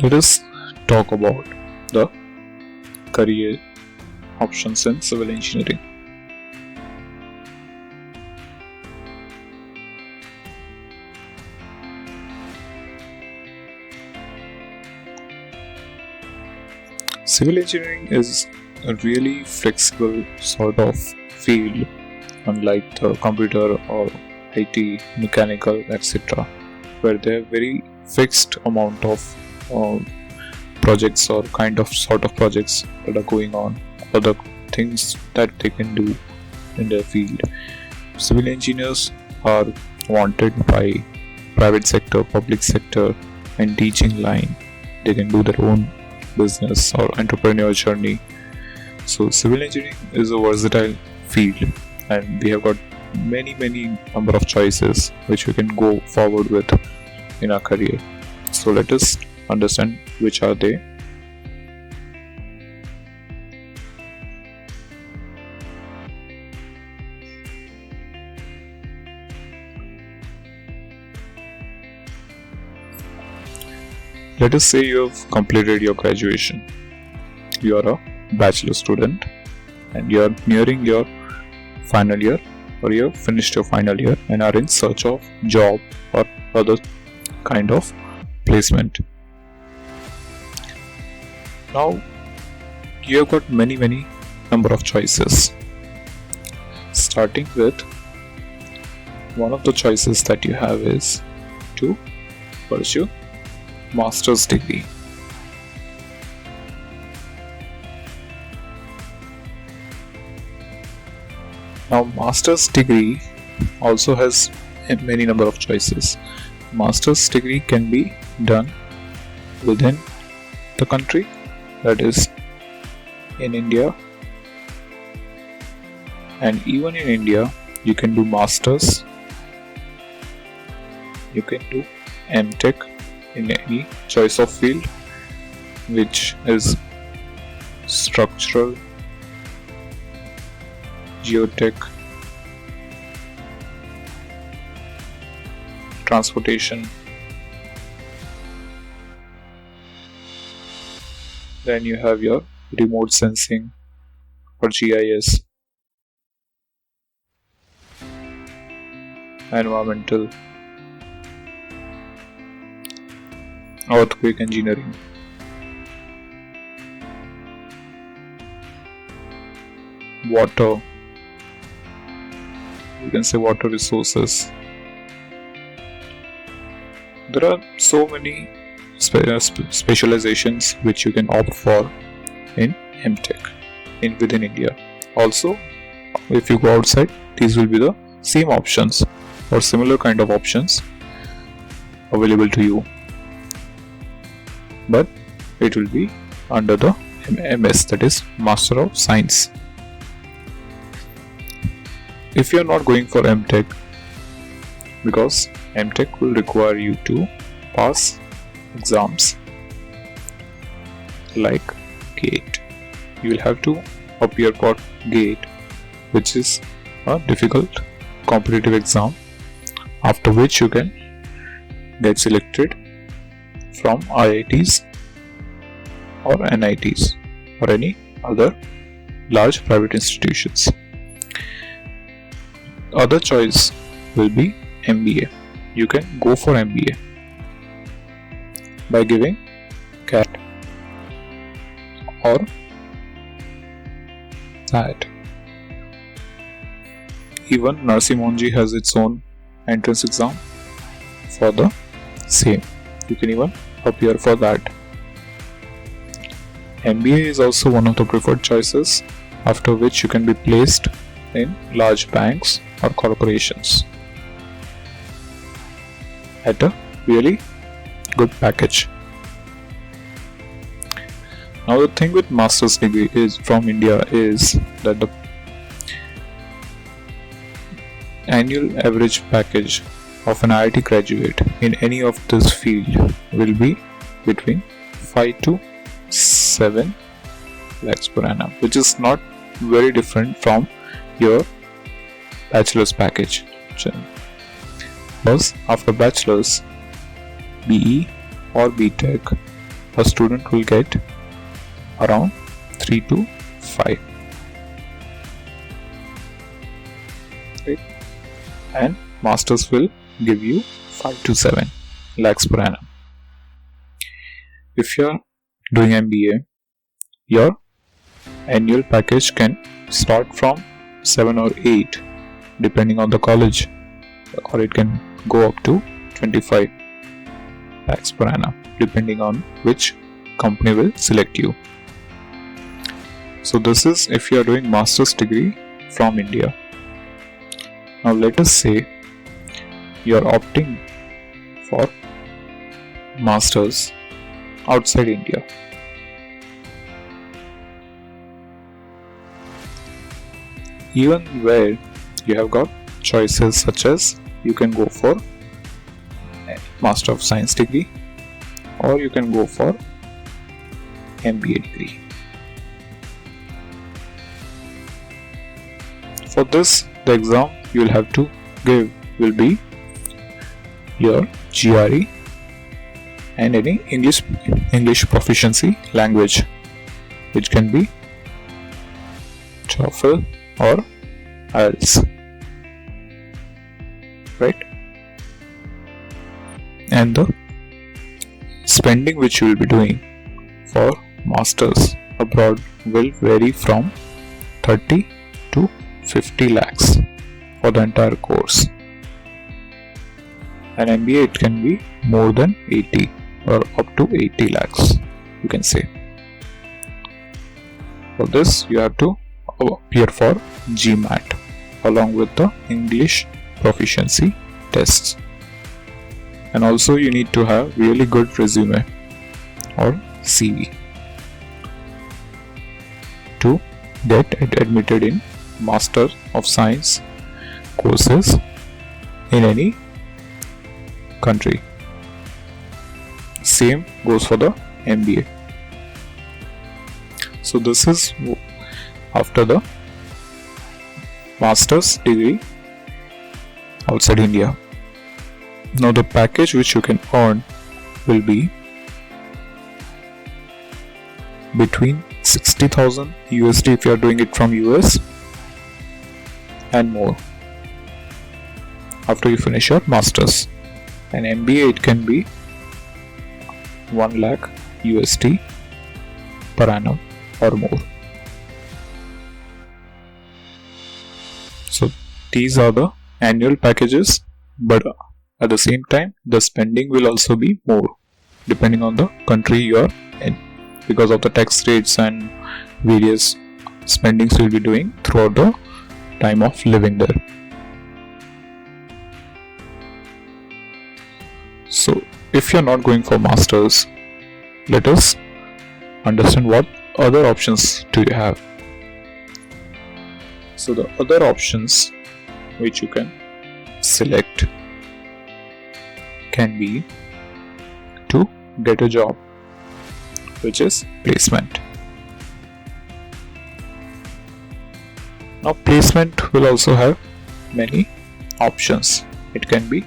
let us talk about the career options in civil engineering. Civil engineering is a really flexible sort of field, unlike the computer or IT, mechanical, etc., where they have very fixed amount of projects or kind of sort of projects that are going on, or the things that they can do in their field. Civil engineers are wanted by private sector, public sector, and teaching line. They can do their own business or entrepreneur journey. So civil engineering is a versatile field, and we have got many number of choices which we can go forward with in our career. So let us understand which are they. Let us say you have completed your graduation. You are a bachelor student and you are nearing your final year, or you have finished your final year and are in search of job or other kind of placement. Now you have got many number of choices. Starting with, one of the choices that you have is to pursue master's degree. Now master's degree also has many number of choices. Master's degree can be done within the country, that is in India, and even in India you can do masters, you can do MTech in any choice of field, which is structural, geotech, transportation. Then you have your remote sensing or GIS, environmental, earthquake engineering, water, you can say water resources. There are so many specializations which you can opt for in MTech within India. Also, if you go outside, these will be the same options or similar kind of options available to you, but it will be under the MS, that is Master of Science. If you are not going for MTech, because MTech will require you to pass exams like GATE. You will have to appear for GATE, which is a difficult competitive exam, after which you can get selected from IITs or NITs or any other large private institutions. Other choice will be MBA. You can go for MBA by giving CAT or SAT. Even Narsi Monji has its own entrance exam for the same. You can even appear for that. MBA is also one of the preferred choices, after which you can be placed in large banks or corporations at a really good package. Now the thing with master's degree is from India is that the annual average package of an IIT graduate in any of this field will be between 5 to 7 lakhs per annum, which is not very different from your bachelor's package. Because after bachelor's, BE or BTech a student will get around 3 to 5, right? And masters will give you 5 to 7 lakhs per annum. If you are doing MBA, your annual package can start from 7 or 8 depending on the college, or it can go up to 25 lakhs per annum depending on which company will select you. So this is if you are doing master's degree from India. Now let us say you are opting for masters outside India. Even where you have got choices such as you can go for Master of Science degree or you can go for MBA degree. For this, the exam you will have to give will be your GRE and any English proficiency language, which can be TOEFL or IELTS, right? And the spending which you will be doing for masters abroad will vary from 30 to 50 lakhs for the entire course. An MBA, it can be more than 80 or up to 80 lakhs, you can say. For this, you have to appear for GMAT along with the English proficiency tests. And also you need to have really good resume or CV to get admitted in Master of Science courses in any country. Same goes for the MBA. So this is after the master's degree outside India. Now the package which you can earn will be between 60,000 USD if you are doing it from US and more after you finish your masters. And MBA, it can be 1 lakh USD per annum or more. So these are the annual packages, but at the same time the spending will also be more depending on the country you are in, because of the tax rates and various spendings you will be doing throughout the time of living there. So if you are not going for masters, let us understand what other options do you have. So the other options which you can select can be to get a job, which is placement. Now placement will also have many options. It can be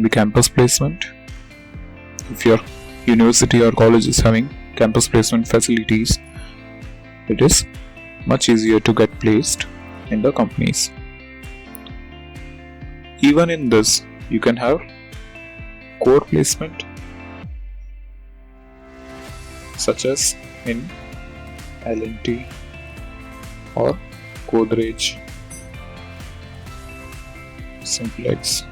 campus placement. If your university or college is having campus placement facilities, it is much easier to get placed in the companies. Even in this, you can have core placement, such as in L&T or Godrej, Simplex.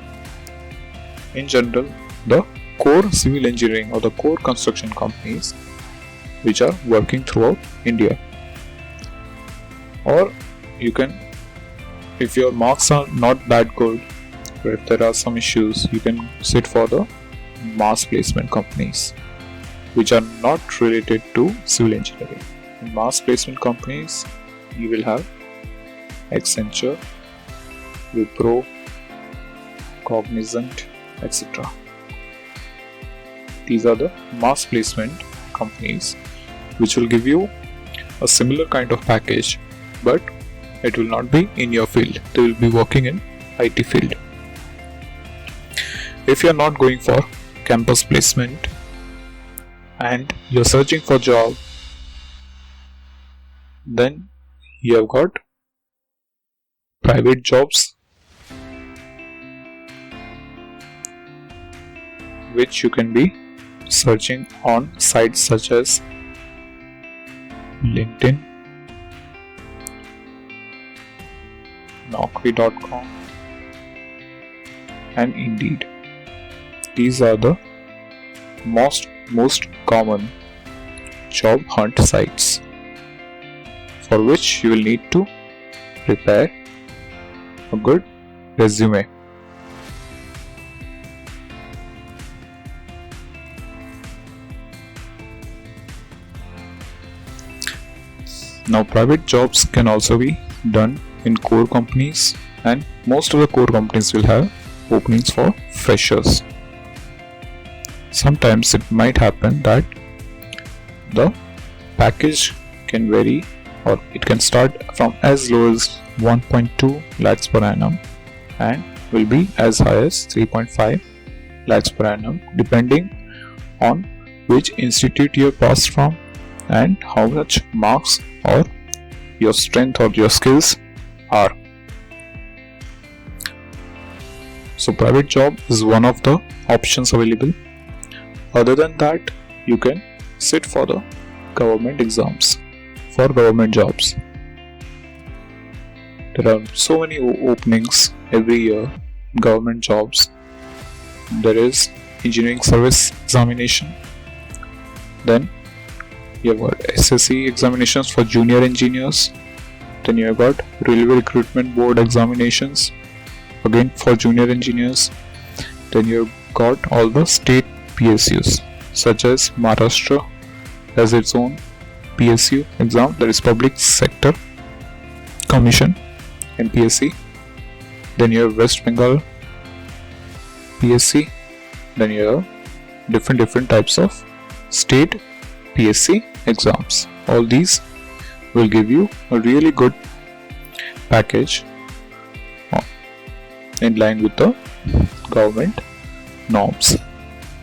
In general, the core civil engineering or the core construction companies which are working throughout India. Or you can, if your marks are not that good, or if there are some issues, you can sit for the mass placement companies which are not related to civil engineering. In mass placement companies, you will have Accenture, Wipro, Cognizant, etc. These are the mass placement companies which will give you a similar kind of package, but it will not be in your field. They will be working in IT field. If you are not going for campus placement and you are searching for job, then you have got private jobs which you can be searching on sites such as LinkedIn, Naukri.com and Indeed. These are the most common job hunt sites for which you will need to prepare a good resume. Now, private jobs can also be done in core companies, and most of the core companies will have openings for freshers. Sometimes it might happen that the package can vary, or it can start from as low as 1.2 lakhs per annum and will be as high as 3.5 lakhs per annum, depending on which institute you passed from and how much marks or your strength or your skills are. So private job is one of the options available. Other than that, you can sit for the government exams for government jobs. There are so many openings every year in government jobs. There is engineering service examination, then you have got SSC examinations for junior engineers, then you have got Railway Recruitment Board examinations again for junior engineers, then you have got all the state PSUs such as Maharashtra has its own PSU exam, that is Public Sector Commission MPSC, then you have West Bengal PSC, then you have different types of state PSC exams. All these will give you a really good package in line with the government norms.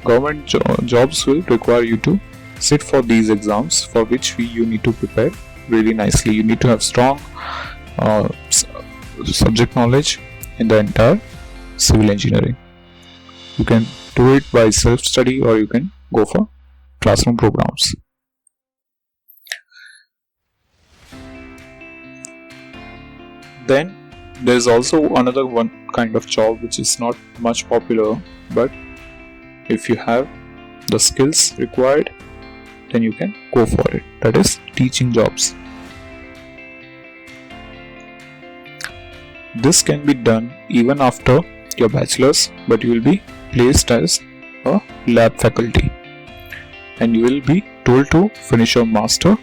Government jobs will require you to sit for these exams, for which you need to prepare really nicely. You need to have strong subject knowledge in the entire civil engineering. You can do it by self-study or you can go for classroom programs. Then there is also another one kind of job which is not much popular, but if you have the skills required, then you can go for it. That is teaching jobs. This can be done even after your bachelor's, but you will be placed as a lab faculty and you will be told to finish your master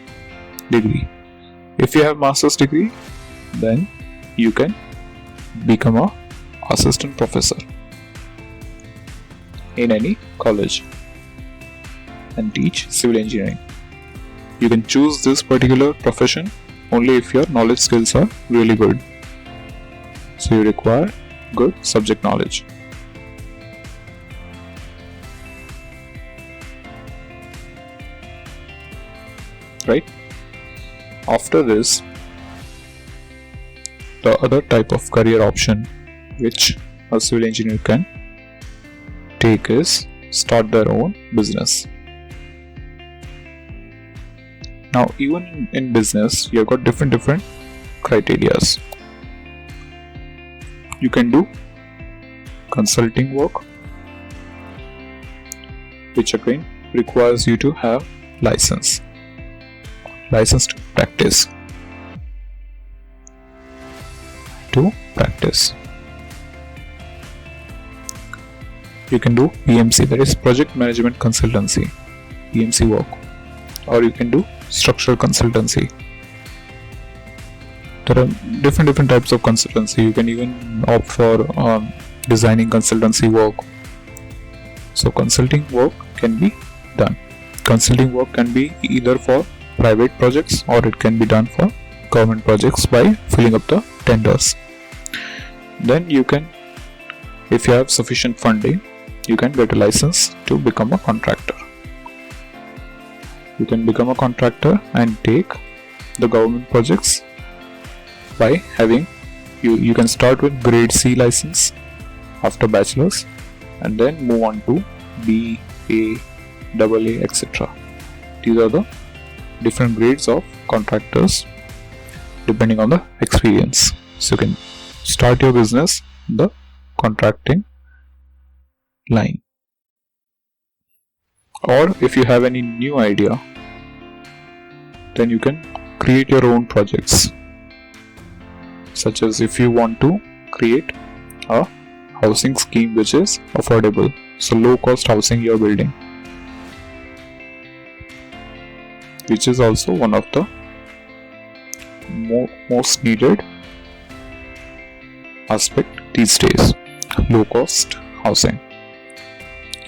degree. If you have master's degree, then you can become a assistant professor in any college and teach civil engineering. You can choose this particular profession only if your knowledge skills are really good. So you require good subject knowledge. Right? After this, the other type of career option which a civil engineer can take is start their own business. Now, even in business, you've got different criterias. You can do consulting work, which again requires you to have license to practice. You can do PMC, that is project management consultancy. PMC work, or you can do structural consultancy. There are different types of consultancy. You can even opt for designing consultancy work. So consulting work can be done. Consulting work can be either for private projects or it can be done for government projects by filling up the tenders. Then you can, if you have sufficient funding, you can get a license to become a contractor. You can become a contractor and take the government projects by having, you can start with grade C license after bachelor's and then move on to B, A, AA, etc. These are the different grades of contractors depending on the experience. So you can start your business in the contracting line. Or if you have any new idea, then you can create your own projects. Such as if you want to create a housing scheme which is affordable, so low cost housing you are building, which is also one of the most needed aspect these days. Low cost housing.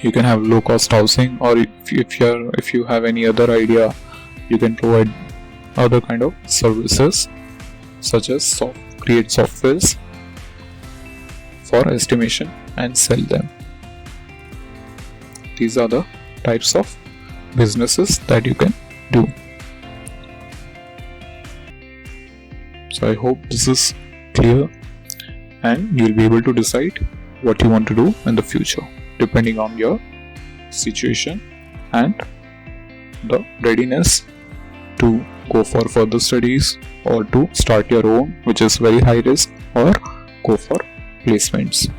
You can have low cost housing, or if you have any other idea, you can provide other kind of services such as create softwares for estimation and sell them. These are the types of businesses that you can do. So I hope this is clear and you'll be able to decide what you want to do in the future depending on your situation and the readiness to go for further studies or to start your own, which is very high risk, or go for placements.